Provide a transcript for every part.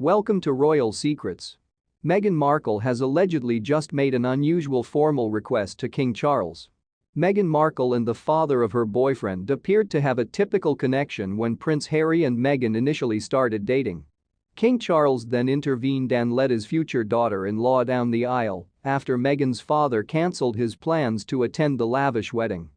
Welcome to Royal Secrets. Meghan Markle has allegedly just made an unusual formal request to King Charles. Meghan Markle and the father of her boyfriend appeared to have a typical connection when Prince Harry and Meghan initially started dating. King Charles then intervened and led his future daughter-in-law down the aisle after Meghan's father cancelled his plans to attend the lavish wedding.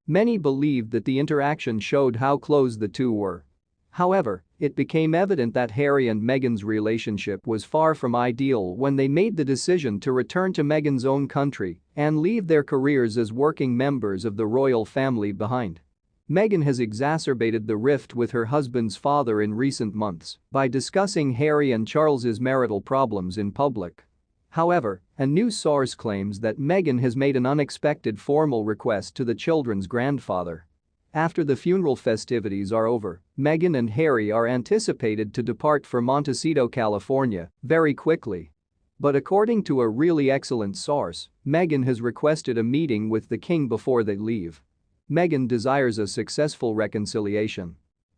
Many believed that the interaction showed how close the two were. However, it became evident that Harry and Meghan's relationship was far from ideal when they made the decision to return to Meghan's own country and leave their careers as working members of the royal family behind. Meghan has exacerbated the rift with her husband's father in recent months by discussing Harry and Charles's marital problems in public. However, a new source claims that Meghan has made an unexpected formal request to the children's grandfather. After the funeral festivities are over, Meghan and Harry are anticipated to depart for Montecito, California, very quickly. But according to a really excellent source, Meghan has requested a meeting with the king before they leave. Meghan desires a successful reconciliation.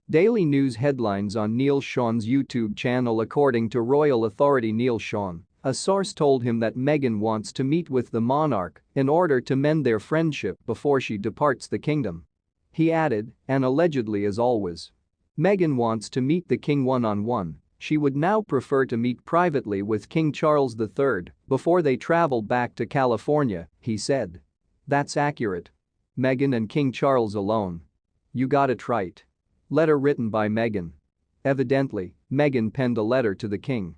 Daily news headlines on Neil Sean's YouTube channel. According to royal authority Neil Sean, a source told him that Meghan wants to meet with the monarch in order to mend their friendship before she departs the kingdom. He added, and allegedly as always, Meghan wants to meet the king one-on-one. She would now prefer to meet privately with King Charles III before they travel back to California, he said. That's accurate. Meghan and King Charles alone. You got it right. Letter written by Meghan. Evidently, Meghan penned a letter to the king.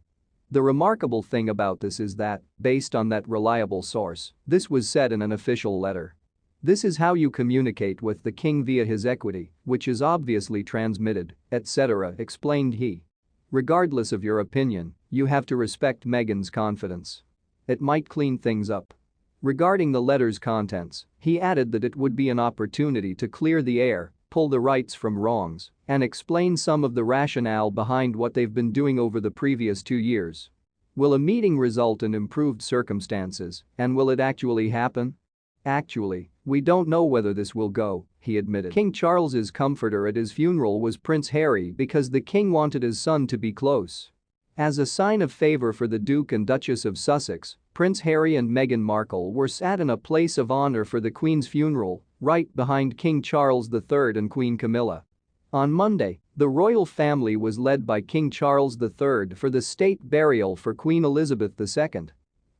The remarkable thing about this is that, based on that reliable source, this was said in an official letter. This is how you communicate with the king via his equity, which is obviously transmitted, etc., explained he. Regardless of your opinion, you have to respect Meghan's confidence. It might clean things up. Regarding the letter's contents, he added that it would be an opportunity to clear the air, pull the rights from wrongs, and explain some of the rationale behind what they've been doing over the previous 2 years. Will a meeting result in improved circumstances, and will it actually happen? Actually, we don't know whether this will go, he admitted. King Charles's comforter at his funeral was Prince Harry because the king wanted his son to be close. As a sign of favor for the Duke and Duchess of Sussex, Prince Harry and Meghan Markle were sat in a place of honor for the Queen's funeral, right behind King Charles III and Queen Camilla. On Monday, the royal family was led by King Charles III for the state burial for Queen Elizabeth II.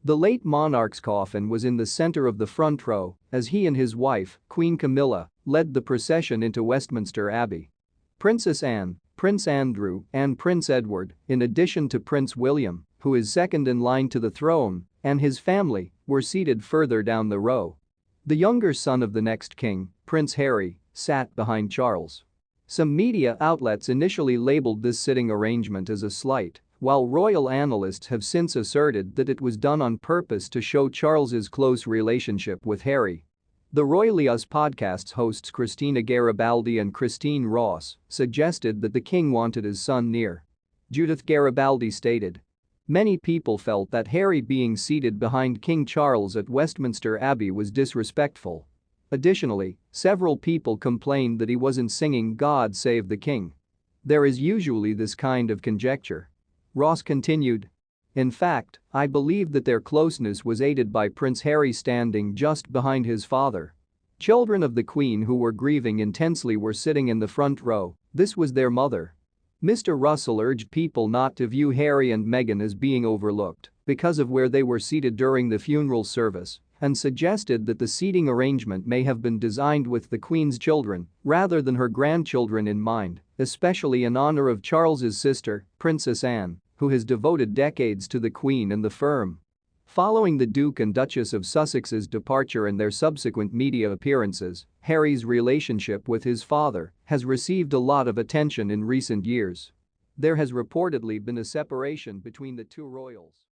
The late monarch's coffin was in the center of the front row as he and his wife, Queen Camilla, led the procession into Westminster Abbey. Princess Anne, Prince Andrew, and Prince Edward, in addition to Prince William, who is second in line to the throne, and his family, were seated further down the row. The younger son of the next king, Prince Harry, sat behind Charles. Some media outlets initially labeled this sitting arrangement as a slight, while royal analysts have since asserted that it was done on purpose to show Charles's close relationship with Harry. The Royally Us podcast's hosts Christina Garibaldi and Christine Ross suggested that the king wanted his son near. Judith Garibaldi stated, "Many people felt that Harry being seated behind King Charles at Westminster Abbey was disrespectful. Additionally, several people complained that he wasn't singing God Save the King. There is usually this kind of conjecture." Ross continued, "In fact, I believe that their closeness was aided by Prince Harry standing just behind his father. Children of the Queen who were grieving intensely were sitting in the front row, this was their mother." Mr. Russell urged people not to view Harry and Meghan as being overlooked because of where they were seated during the funeral service and suggested that the seating arrangement may have been designed with the Queen's children rather than her grandchildren in mind, especially in honor of Charles's sister, Princess Anne, who has devoted decades to the Queen and the firm. Following the Duke and Duchess of Sussex's departure and their subsequent media appearances, Harry's relationship with his father has received a lot of attention in recent years. There has reportedly been a separation between the two royals.